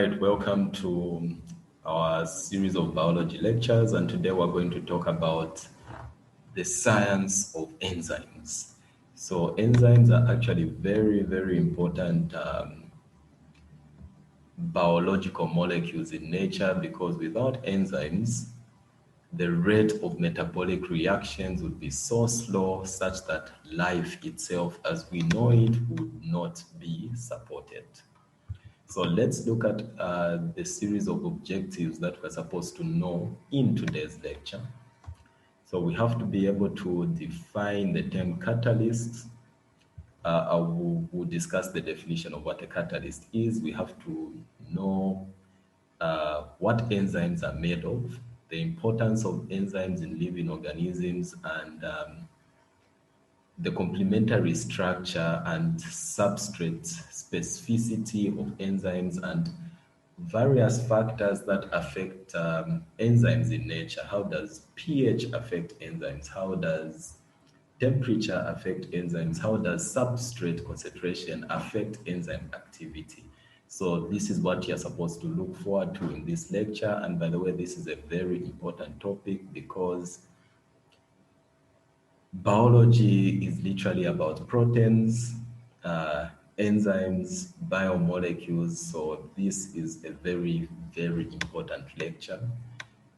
right, welcome to our series of biology lectures, and today we're going to talk about the science of enzymes. So enzymes are actually very, very important biological molecules in nature because without enzymes, the rate of metabolic reactions would be so slow such that life itself as we know it would not be supported. So let's look at the series of objectives that we're supposed to know in today's lecture. So we have to be able to define the term catalyst. We'll discuss the definition of what a catalyst is. We have to know what enzymes are made of, the importance of enzymes in living organisms, and the complementary structure and substrate specificity of enzymes and various factors that affect enzymes in nature. How does pH affect enzymes? How does temperature affect enzymes? How does substrate concentration affect enzyme activity? So this is what you're supposed to look forward to in this lecture. And by the way, this is a very important topic because biology is literally about proteins, enzymes, biomolecules. So this is a very, very important lecture.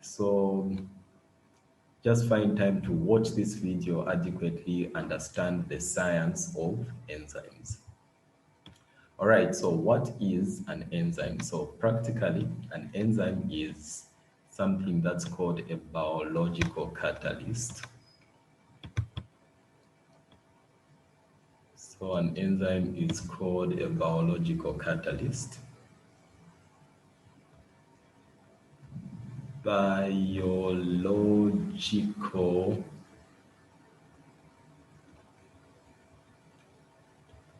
So just find time to watch this video adequately, understand the science of enzymes. All right, so what is an enzyme? So practically, an enzyme is something that's called a biological catalyst. So an enzyme is called a biological catalyst. Biological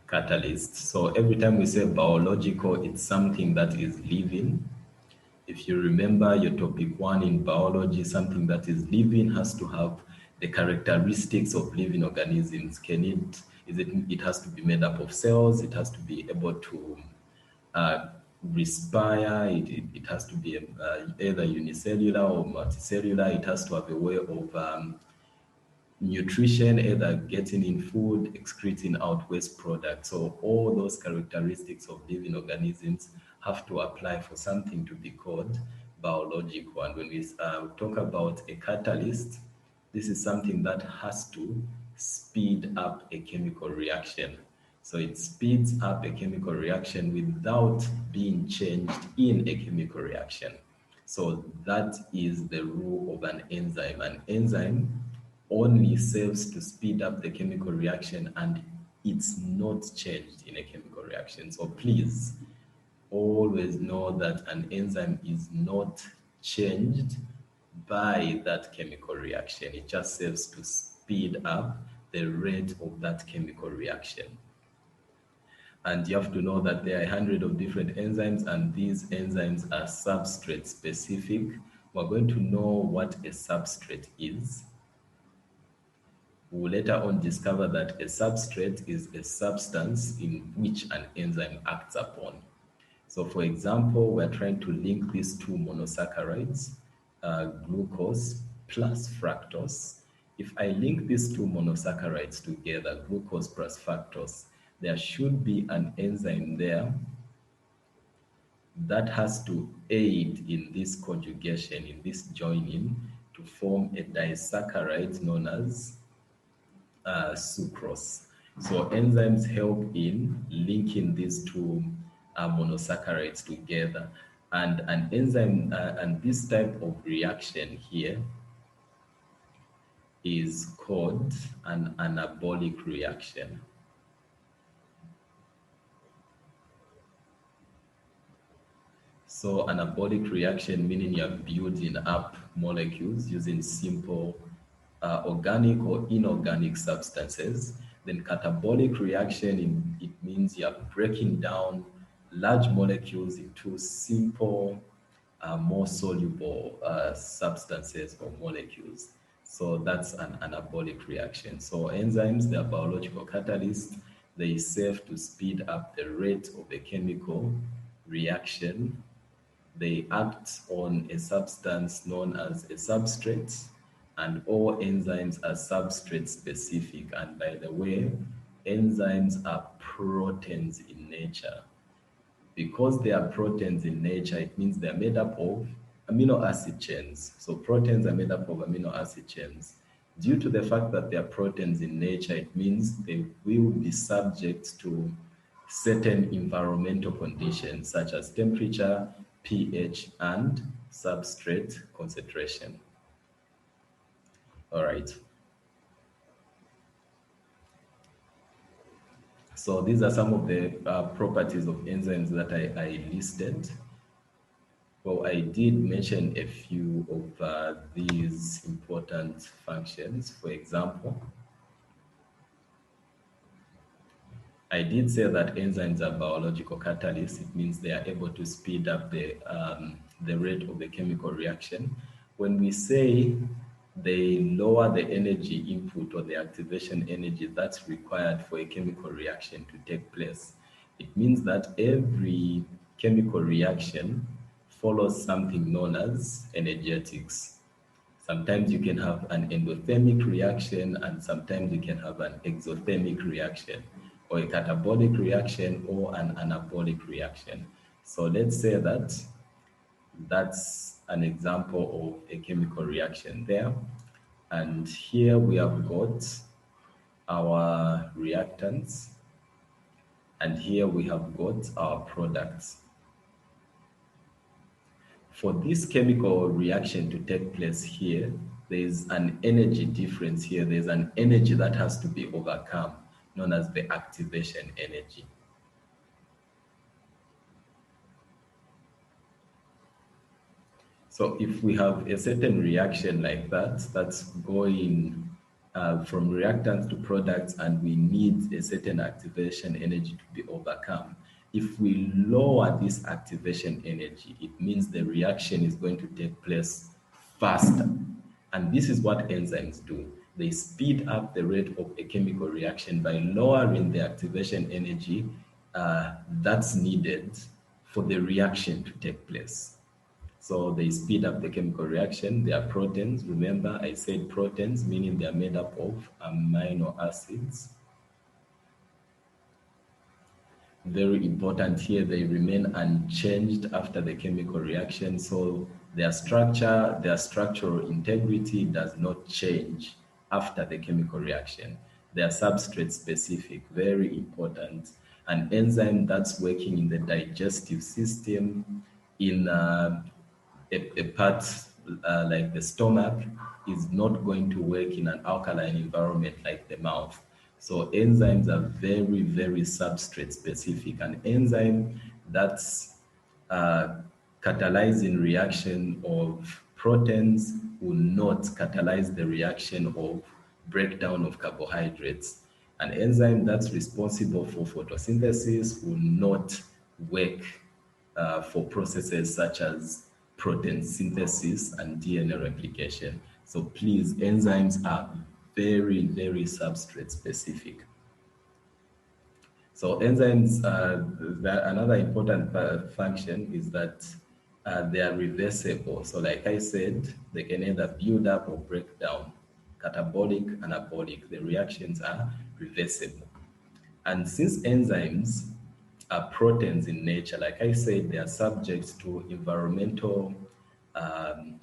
catalyst. So every time we say biological, it's something that is living. If you remember your topic 1 in biology, something that is living has to have the characteristics of living organisms. It has to be made up of cells, it has to be able to respire, it has to be either unicellular or multicellular, it has to have a way of nutrition, either getting in food, excreting out waste products. So all those characteristics of living organisms have to apply for something to be called biological. And when we talk about a catalyst, this is something that has to speed up a chemical reaction. So it speeds up a chemical reaction without being changed in a chemical reaction. So that is the rule of an enzyme. An enzyme only serves to speed up the chemical reaction and it's not changed in a chemical reaction. So please always know that an enzyme is not changed by that chemical reaction. It just serves to speed up the rate of that chemical reaction. And you have to know that there are 100 of different enzymes, and these enzymes are substrate specific. We're going to know what a substrate is. We will later on discover that a substrate is a substance in which an enzyme acts upon. So for example, we're trying to link these two monosaccharides, glucose plus fructose. If I link these two monosaccharides together, glucose plus fructose, there should be an enzyme there that has to aid in this conjugation, in this joining, to form a disaccharide known as sucrose. So enzymes help in linking these two monosaccharides together. And an enzyme, and this type of reaction here is called an anabolic reaction. So anabolic reaction meaning you're building up molecules using simple organic or inorganic substances. Then catabolic reaction, it means you're breaking down large molecules into simple, more soluble substances or molecules. So that's an anabolic reaction. So enzymes, they're biological catalysts. They serve to speed up the rate of a chemical reaction They act on a substance known as a substrate, and all enzymes are substrate specific. And by the way, enzymes are proteins in nature. Because they are proteins in nature, it means they are made up of amino acid chains. So proteins are made up of amino acid chains. Due to the fact that they are proteins in nature, it means they will be subject to certain environmental conditions such as temperature, pH, and substrate concentration. All right. So these are some of the properties of enzymes that I listed. Well, I did mention a few of these important functions. For example, I did say that enzymes are biological catalysts. It means they are able to speed up the rate of the chemical reaction. When we say they lower the energy input or the activation energy that's required for a chemical reaction to take place, it means that every chemical reaction follows something known as energetics. Sometimes you can have an endothermic reaction, and sometimes you can have an exothermic reaction, or a catabolic reaction, or an anabolic reaction. So let's say that that's an example of a chemical reaction there. And here we have got our reactants, and here we have got our products. For this chemical reaction to take place here, there's an energy difference here. There's an energy that has to be overcome, known as the activation energy. So if we have a certain reaction like that, that's going from reactants to products, and we need a certain activation energy to be overcome. If we lower this activation energy, it means the reaction is going to take place faster. And this is what enzymes do. They speed up the rate of a chemical reaction by lowering the activation energy that's needed for the reaction to take place. So they speed up the chemical reaction. They are proteins. Remember, I said proteins, meaning they are made up of amino acids. Very important here, they remain unchanged after the chemical reaction. So their structure, their structural integrity does not change after the chemical reaction. They are substrate specific, very important. An enzyme that's working in the digestive system, in a part like the stomach, is not going to work in an alkaline environment like the mouth. So enzymes are very, very substrate specific. An enzyme that's catalyzing reaction of proteins will not catalyze the reaction of breakdown of carbohydrates. An enzyme that's responsible for photosynthesis will not work for processes such as protein synthesis and DNA replication. So please, enzymes are very, very substrate specific. So enzymes, another important function is that they are reversible. So like I said, they can either build up or break down. Catabolic, anabolic, the reactions are reversible. And since enzymes are proteins in nature, like I said, they are subject to environmental,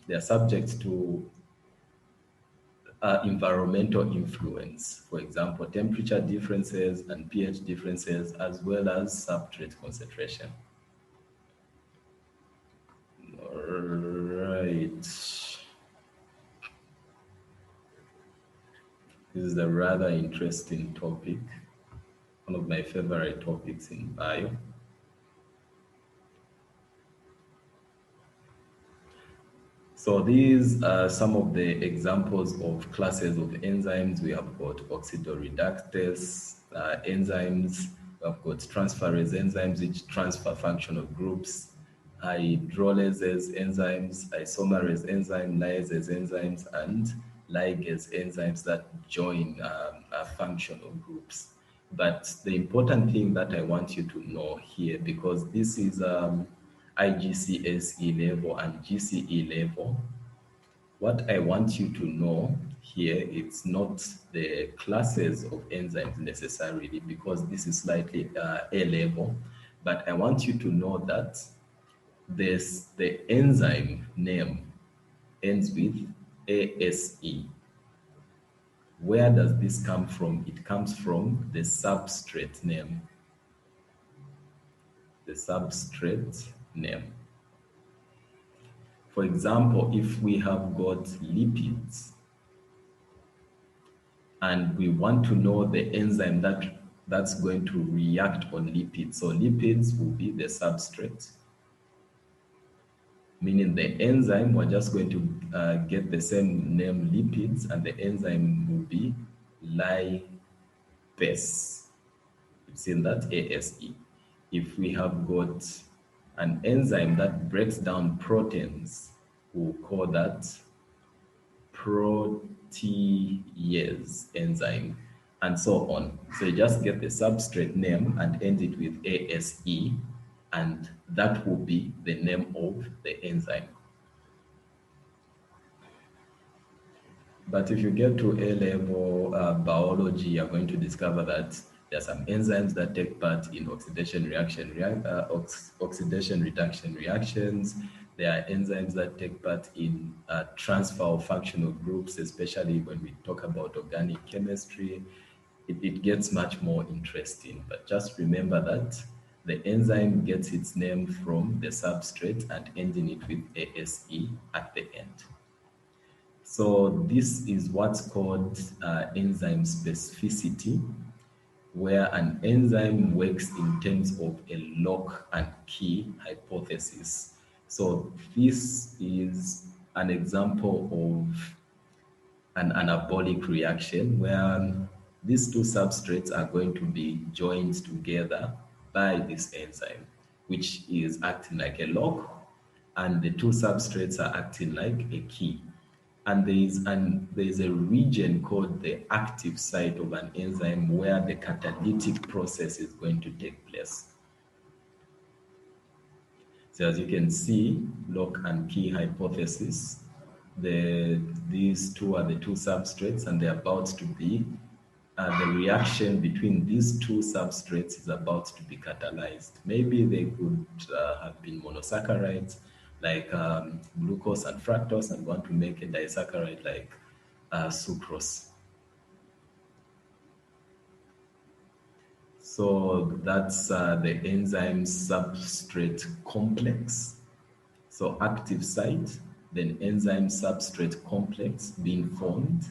they are subject to environmental influence, for example, temperature differences and pH differences, as well as substrate concentration. All right. This is a rather interesting topic, one of my favorite topics in bio. So these are some of the examples of classes of enzymes. We have got oxidoreductase enzymes. We have got transferase enzymes, which transfer functional groups, hydrolases enzymes, isomerase enzyme, lyase enzymes, and ligase enzymes that join functional groups. But the important thing that I want you to know here, because this is IGCSE level and GCE level, what I want you to know here, it's not the classes of enzymes necessarily, because this is slightly A level, but I want you to know that the enzyme name ends with ASE. Where does this come from? It comes from the substrate name. The substrate name. For example, if we have got lipids and we want to know the enzyme that's going to react on lipids, so lipids will be the substrate, meaning the enzyme, we're just going to get the same name lipids, and the enzyme will be lipase. You've seen that, ASE. If we have got an enzyme that breaks down proteins, we'll call that protease enzyme, and so on. So you just get the substrate name and end it with ASE, and that will be the name of the enzyme. But if you get to A-level biology, you're going to discover that there are some enzymes that take part in oxidation reduction reactions. There are enzymes that take part in transfer of functional groups, especially when we talk about organic chemistry. It gets much more interesting. But just remember that the enzyme gets its name from the substrate and ending it with ASE at the end. So this is what's called enzyme specificity, where an enzyme works in terms of a lock and key hypothesis. So this is an example of an anabolic reaction where these two substrates are going to be joined together by this enzyme, which is acting like a lock, and the two substrates are acting like a key. And there is a region called the active site of an enzyme where the catalytic process is going to take place. So as you can see, lock and key hypothesis, these two are the two substrates, and they're about to be, the reaction between these two substrates is about to be catalyzed. Maybe they could have been monosaccharides, like glucose and fructose, and want to make a disaccharide like sucrose. So that's the enzyme substrate complex. So active site, then enzyme substrate complex being formed,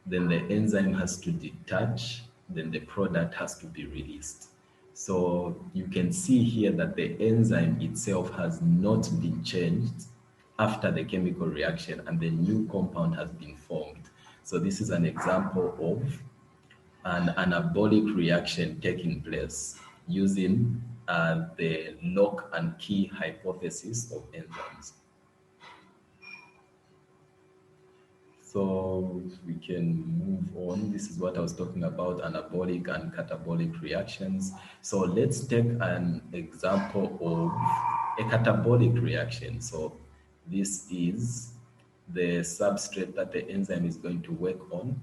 then the enzyme has to detach, then the product has to be released. So you can see here that the enzyme itself has not been changed after the chemical reaction, and the new compound has been formed. So this is an example of an anabolic reaction taking place using the lock and key hypothesis of enzymes. So we can move on. This is what I was talking about, anabolic and catabolic reactions. So let's take an example of a catabolic reaction. So this is the substrate that the enzyme is going to work on.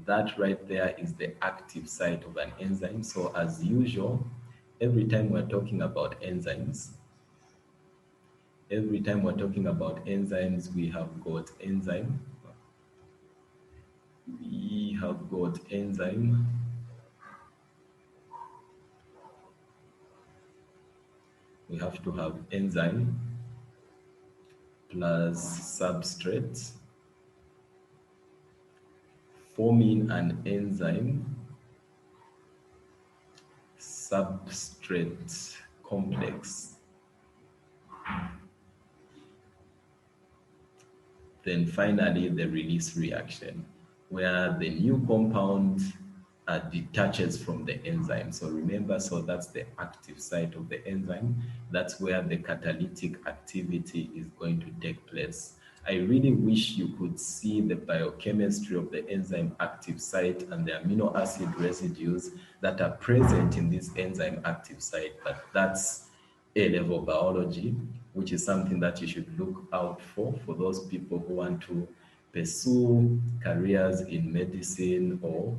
That right there is the active site of an enzyme. So as usual, every time we're talking about enzymes, we have got enzyme. We have got enzyme, we have to have enzyme plus substrate forming an enzyme substrate complex. Then finally the release reaction, where the new compound detaches from the enzyme. So remember, so that's the active site of the enzyme. That's where the catalytic activity is going to take place. I really wish you could see the biochemistry of the enzyme active site and the amino acid residues that are present in this enzyme active site, but that's A-level biology, which is something that you should look out for those people who want to pursue careers in medicine or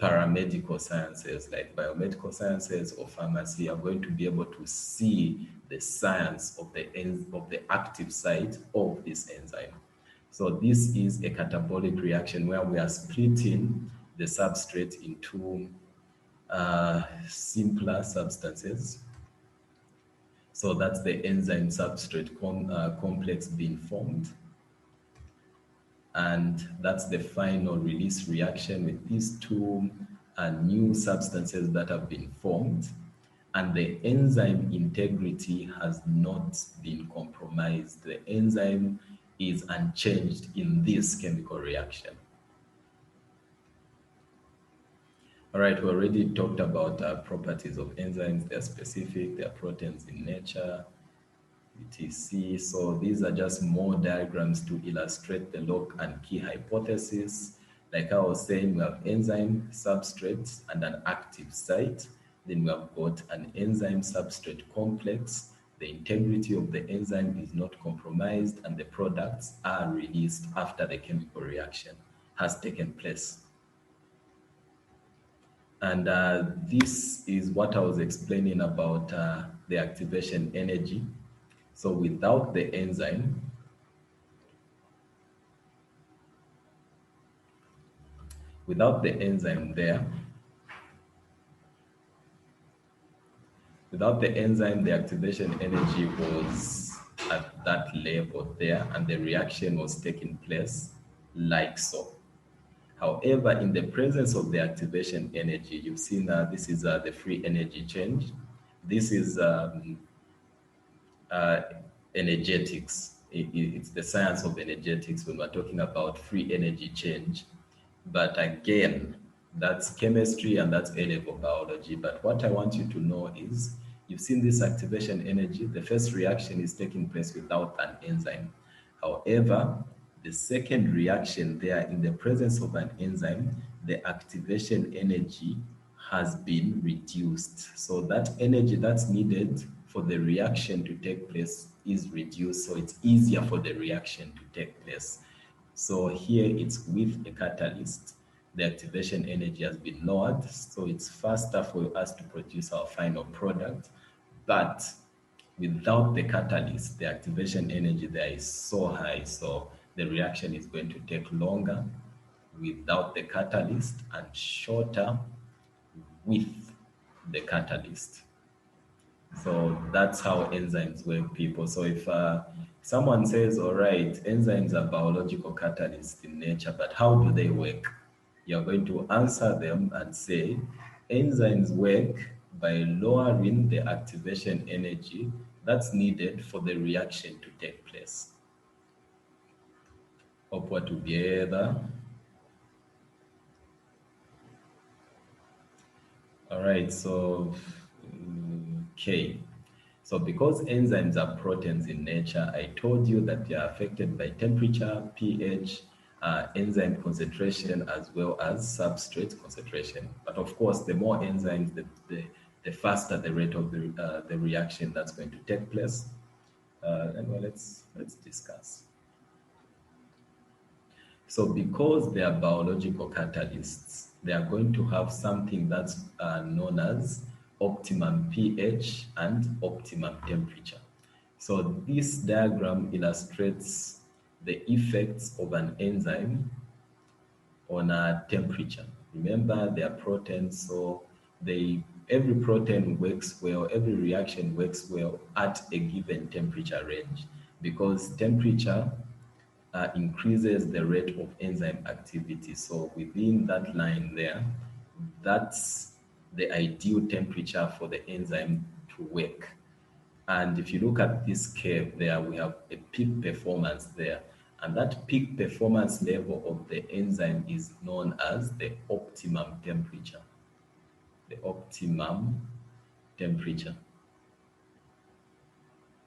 paramedical sciences like biomedical sciences or pharmacy. Are going to be able to see the science of the active site of this enzyme. So this is a catabolic reaction where we are splitting the substrate into simpler substances. So that's the enzyme substrate complex being formed. And that's the final release reaction with these two new substances that have been formed. And the enzyme integrity has not been compromised. The enzyme is unchanged in this chemical reaction. All right, we already talked about properties of enzymes. They're specific, they're proteins in nature, etc. So these are just more diagrams to illustrate the lock and key hypothesis. Like I was saying, we have enzyme, substrate, and an active site. Then we have got an enzyme substrate complex. The integrity of the enzyme is not compromised, and the products are released after the chemical reaction has taken place. And this is what I was explaining about the activation energy. So without the enzyme, there, without the enzyme, the activation energy was at that level there, and the reaction was taking place like so. However, in the presence of the activation energy, you've seen that this is the free energy change. This is energetics. It's the science of energetics when we're talking about free energy change. But again, that's chemistry and that's A-level biology. But what I want you to know is, you've seen this activation energy. The first reaction is taking place without an enzyme. However, the second reaction there, in the presence of an enzyme, the activation energy has been reduced. So that energy that's needed for the reaction to take place is reduced. So it's easier for the reaction to take place. So here it's with a catalyst. The activation energy has been lowered, so it's faster for us to produce our final product. But without the catalyst, the activation energy there is so high, so the reaction is going to take longer without the catalyst and shorter with the catalyst. So that's how enzymes work, people. So if someone says, all right, enzymes are biological catalysts in nature, but how do they work? You're going to answer them and say, enzymes work by lowering the activation energy that's needed for the reaction to take place. Hope we're together. All right, so, okay. So because enzymes are proteins in nature, I told you that they are affected by temperature, pH, enzyme concentration, as well as substrate concentration. But of course, the more enzymes, the faster the rate of the reaction that's going to take place. Anyway, let's discuss. So because they are biological catalysts, they are going to have something that's known as optimum pH and optimum temperature. So this diagram illustrates the effects of an enzyme on a temperature. Remember, they are proteins, so every protein works well, every reaction works well at a given temperature range, because temperature increases the rate of enzyme activity. So within that line there, that's the ideal temperature for the enzyme to work. And if you look at this curve there, we have a peak performance there. And that peak performance level of the enzyme is known as the optimum temperature. The optimum temperature.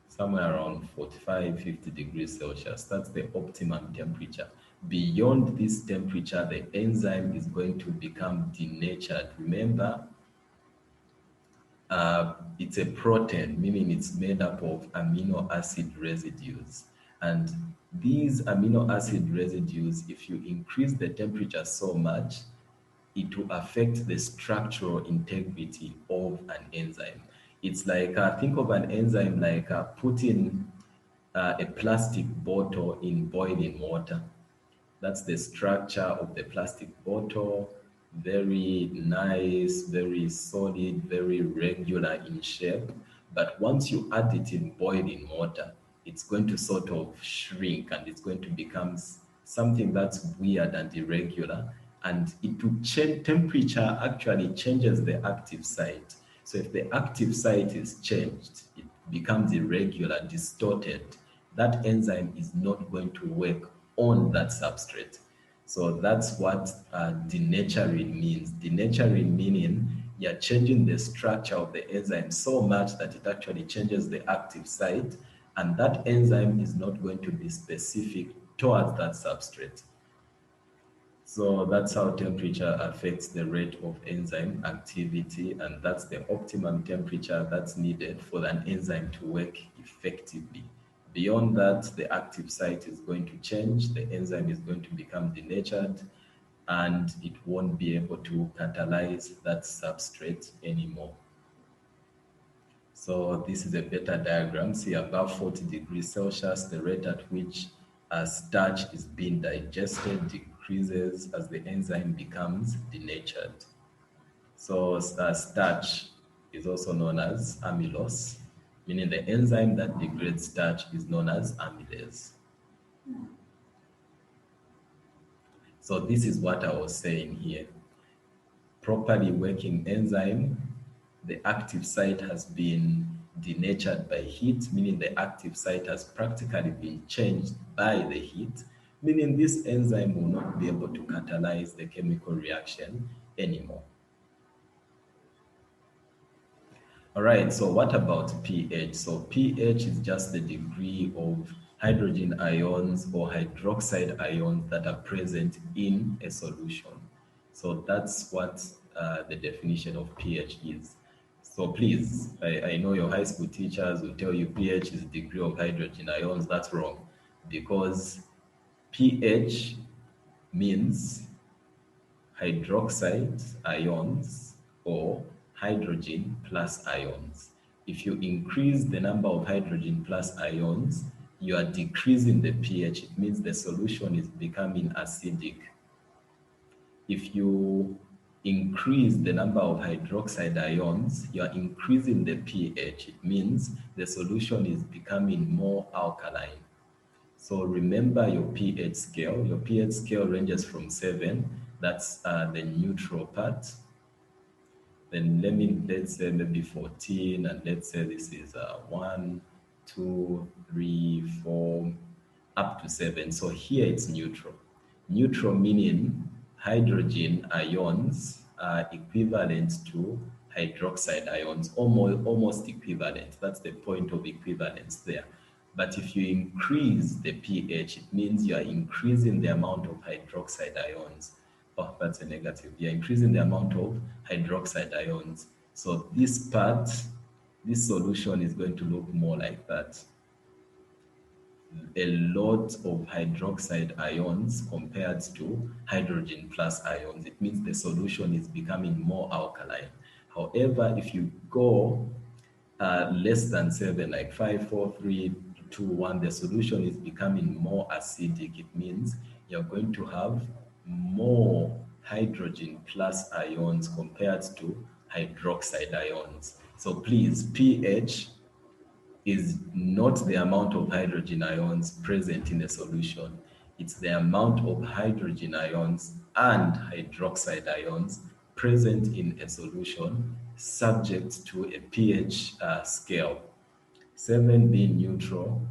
Somewhere around 45, 50 degrees Celsius. That's the optimum temperature. Beyond this temperature, the enzyme is going to become denatured. Remember, It's a protein, meaning it's made up of amino acid residues. And these amino acid residues, if you increase the temperature so much, it will affect the structural integrity of an enzyme. It's like, think of an enzyme like putting a plastic bottle in boiling water. That's the structure of the plastic bottle. Very nice, very solid, very regular in shape. But once you add it in boiling water, it's going to sort of shrink and it's going to become something that's weird and irregular. And it will change, temperature actually changes the active site. So if the active site is changed, it becomes irregular, distorted. That enzyme is not going to work on that substrate. So that's what denaturing means. Denaturing meaning you're changing the structure of the enzyme so much that it actually changes the active site, and that enzyme is not going to be specific towards that substrate. So that's how temperature affects the rate of enzyme activity, and that's the optimum temperature that's needed for an enzyme to work effectively. Beyond that, the active site is going to change, the enzyme is going to become denatured, and it won't be able to catalyze that substrate anymore. So this is a better diagram. See, above 40 degrees Celsius, the rate at which starch is being digested decreases as the enzyme becomes denatured. So starch is also known as amylase, meaning the enzyme that degrades starch is known as amylase. So this is what I was saying here. Properly working enzyme, the active site has been denatured by heat, meaning the active site has practically been changed by the heat, meaning this enzyme will not be able to catalyze the chemical reaction anymore. All right, so what about pH? So pH is just the degree of hydrogen ions or hydroxide ions that are present in a solution. So that's what the definition of pH is. So please, I know your high school teachers will tell you pH is the degree of hydrogen ions. That's wrong, because pH means hydroxide ions or hydrogen plus ions. If you increase the number of hydrogen plus ions, you are decreasing the pH. It means the solution is becoming acidic. If you increase the number of hydroxide ions, you are increasing the pH. It means the solution is becoming more alkaline. So remember your pH scale. Your pH scale ranges from 7. That's the neutral part. Then let's say maybe 14, and let's say this is 1, 2, 3, 4, up to 7. So here it's neutral. Neutral meaning hydrogen ions are equivalent to hydroxide ions, almost equivalent. That's the point of equivalence there. But if you increase the pH, it means you are increasing the amount of hydroxide ions. Oh, that's a negative. You're increasing the amount of hydroxide ions. So this part, this solution is going to look more like that. A lot of hydroxide ions compared to hydrogen plus ions. It means the solution is becoming more alkaline. However, if you go less than 7, like 5, 4, 3, 2, 1, the solution is becoming more acidic. It means you're going to have more hydrogen plus ions compared to hydroxide ions. So please, pH is not the amount of hydrogen ions present in a solution. It's the amount of hydrogen ions and hydroxide ions present in a solution subject to a pH scale. 7 being neutral,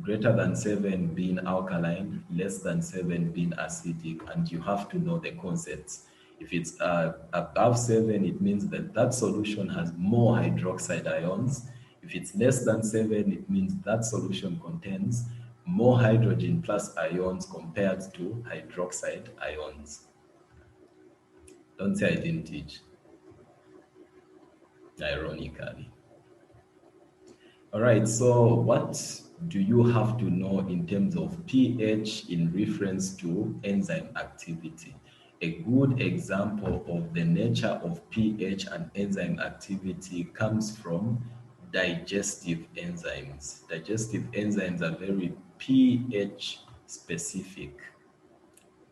greater than 7 being alkaline, less than 7 being acidic, and you have to know the concepts. If it's above 7, it means that that solution has more hydroxide ions. If it's less than 7, it means that solution contains more hydrogen plus ions compared to hydroxide ions. Don't say I didn't teach. ironically. All right, so what do you have to know in terms of pH in reference to enzyme activity? A good example of the nature of pH and enzyme activity comes from digestive enzymes. Digestive enzymes are very pH specific.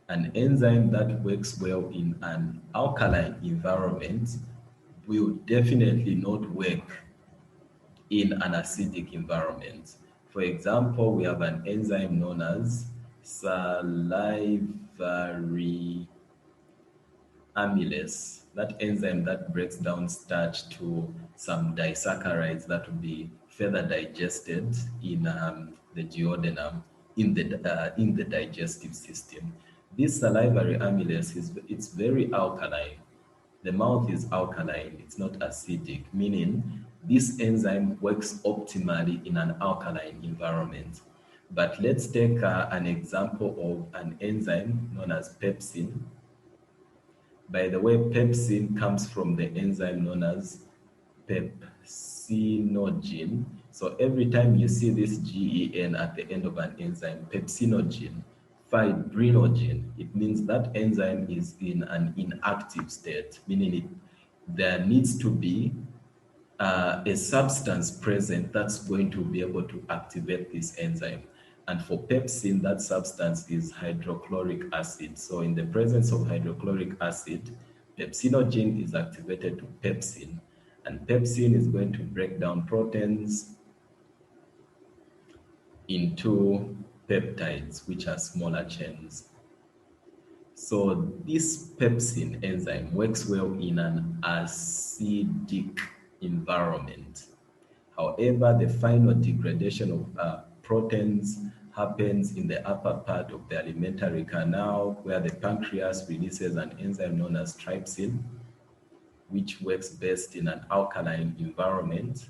An enzyme that works well in an alkaline environment will definitely not work in an acidic environment. For example, we have an enzyme known as salivary amylase, that enzyme that breaks down starch to some disaccharides that will be further digested in the duodenum in the digestive system. This salivary amylase it's very alkaline. The mouth is alkaline, it's not acidic, meaning this enzyme works optimally in an alkaline environment. But let's take an example of an enzyme known as pepsin. By the way, pepsin comes from the enzyme known as pepsinogen. So every time you see this GEN at the end of an enzyme, pepsinogen, fibrinogen, it means that enzyme is in an inactive state, meaning there needs to be a substance present that's going to be able to activate this enzyme. And for pepsin, that substance is hydrochloric acid. So in the presence of hydrochloric acid, pepsinogen is activated to pepsin. And pepsin is going to break down proteins into peptides, which are smaller chains. So this pepsin enzyme works well in an acidic environment. However, the final degradation of proteins happens in the upper part of the alimentary canal, where the pancreas releases an enzyme known as trypsin, which works best in an alkaline environment.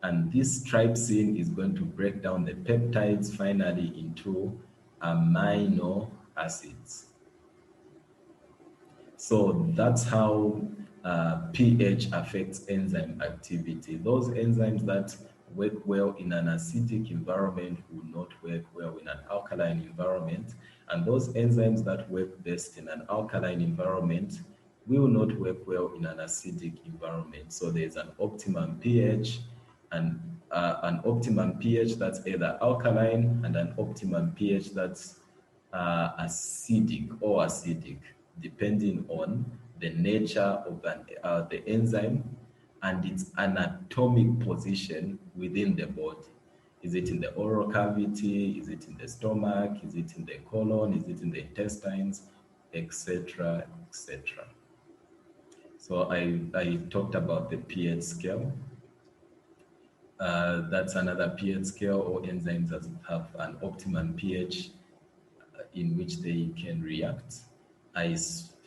And this trypsin is going to break down the peptides finally into amino acids. So that's how pH affects enzyme activity. Those enzymes that work well in an acidic environment will not work well in an alkaline environment. And those enzymes that work best in an alkaline environment will not work well in an acidic environment. So there's an optimum pH and an optimum pH that's either alkaline and an optimum pH that's acidic or acidic, depending on the nature of the enzyme and its anatomic position within the body. Is it in the oral cavity? Is it in the stomach? Is it in the colon? Is it in the intestines? Etc. etc. So I talked about the pH scale. That's another pH scale, or enzymes that have an optimum pH in which they can react. I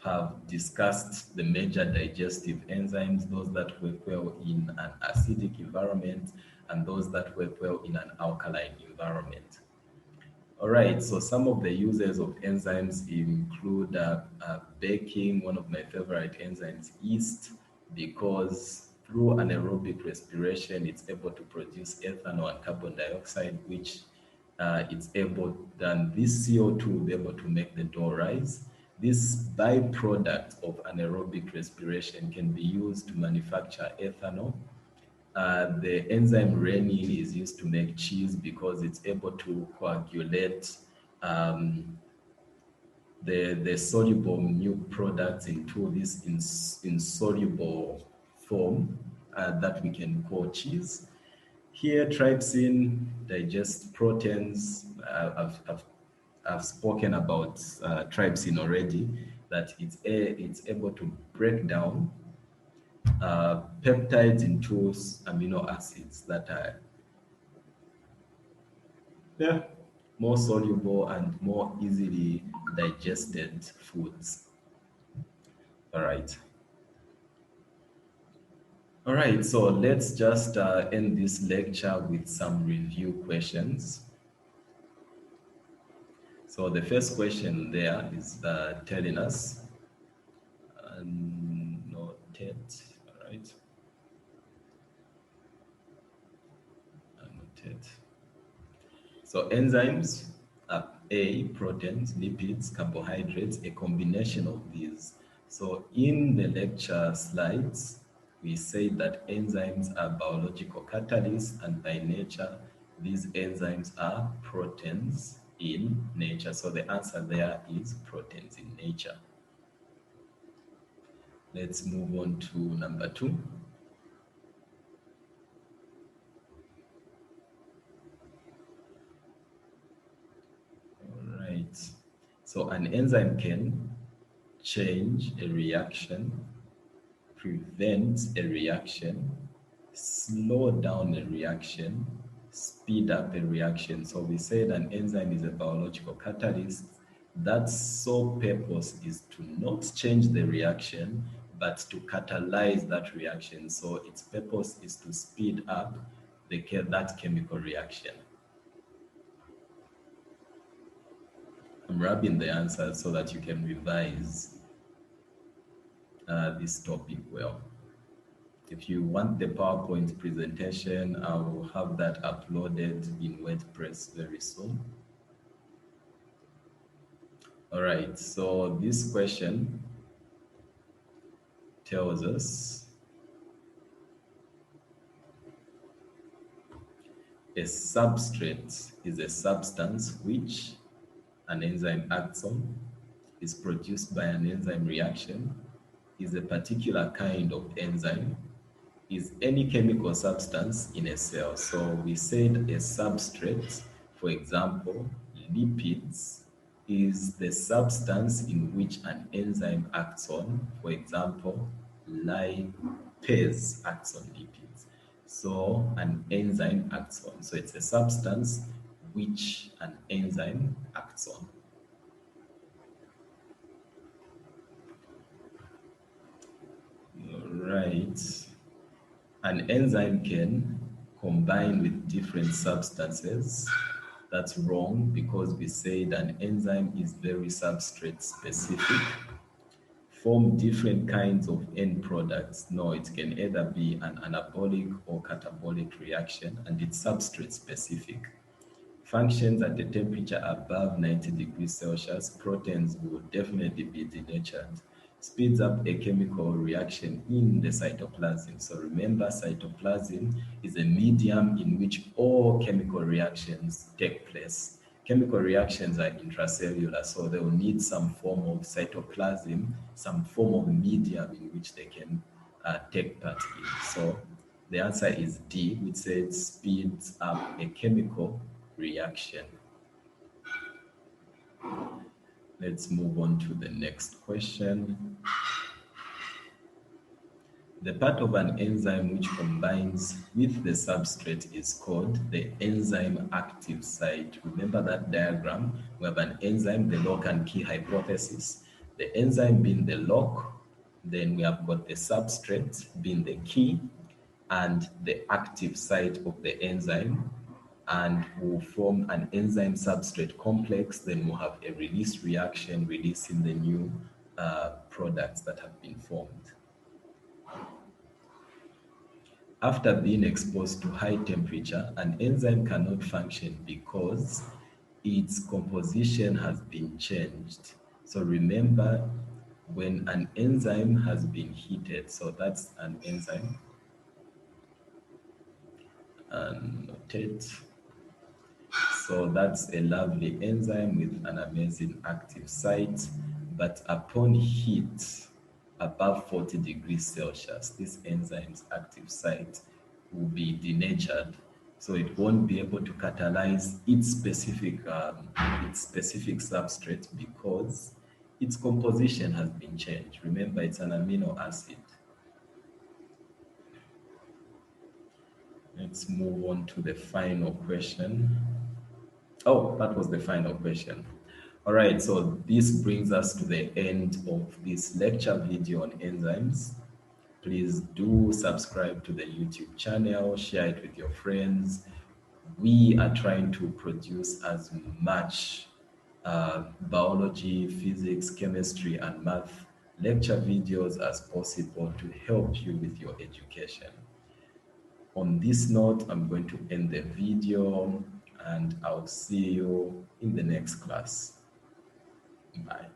have discussed the major digestive enzymes, those that work well in an acidic environment and those that work well in an alkaline environment. All right, so some of the uses of enzymes include baking, one of my favorite enzymes, yeast, because through anaerobic respiration, it's able to produce ethanol and carbon dioxide, which it's able, then this CO2 will be able to make the dough rise. This byproduct of anaerobic respiration can be used to manufacture ethanol. The enzyme renin is used to make cheese because it's able to coagulate the soluble milk products into this insoluble form that we can call cheese. Here, trypsin digests proteins. I've spoken about trypsin already, that it's able to break down peptides into amino acids that are more soluble and more easily digested foods. All right. All right, so let's just end this lecture with some review questions. So the first question there is telling us, noted, all right. So enzymes are A, proteins, lipids, carbohydrates, a combination of these. So in the lecture slides, we say that enzymes are biological catalysts, and by nature, these enzymes are proteins in nature. So the answer there is proteins in nature. Let's move on to number 2. All right. So an enzyme can change a reaction, prevent a reaction, slow down a reaction, speed up a reaction. So we said an enzyme is a biological catalyst. That sole purpose is to not change the reaction, but to catalyze that reaction. So its purpose is to speed up that chemical reaction. I'm rubbing the answers so that you can revise this topic well. If you want the PowerPoint presentation, I will have that uploaded in WordPress very soon. All right, so this question tells us a substrate is a substance which an enzyme acts on, is produced by an enzyme reaction, is a particular kind of enzyme, is any chemical substance in a cell. So we said a substrate, for example, lipids, is the substance in which an enzyme acts on. For example, lipase acts on lipids. So an enzyme acts on. So it's a substance which an enzyme acts on. All right. An enzyme can combine with different substances. That's wrong because we said an enzyme is very substrate specific. Form different kinds of end products. No, it can either be an anabolic or catabolic reaction, and it's substrate specific. Functions at a temperature above 90 degrees Celsius, proteins will definitely be denatured. Speeds up a chemical reaction in the cytoplasm. So remember, cytoplasm is a medium in which all chemical reactions take place. Chemical reactions are intracellular, so they will need some form of cytoplasm, some form of medium in which they can take part in. So the answer is D, which says speeds up a chemical reaction. Let's move on to the next question. The part of an enzyme which combines with the substrate is called the enzyme active site. Remember that diagram? We have an enzyme, the lock and key hypothesis. The enzyme being the lock, then we have got the substrate being the key, and the active site of the enzyme, and will form an enzyme substrate complex. Then we'll have a release reaction releasing the new products that have been formed. After being exposed to high temperature, an enzyme cannot function because its composition has been changed. So remember, when an enzyme has been heated, so that's an enzyme, and notate. So that's a lovely enzyme with an amazing active site, but upon heat above 40 degrees Celsius, this enzyme's active site will be denatured, so it won't be able to catalyze its specific substrate because its composition has been changed. Remember, it's an amino acid. Let's move on to the final question. Oh, that was the final question. All right, so this brings us to the end of this lecture video on enzymes. Please do subscribe to the YouTube channel, share it with your friends. We are trying to produce as much biology, physics, chemistry, and math lecture videos as possible to help you with your education. On this note, I'm going to end the video. and I'll see you in the next class. Bye.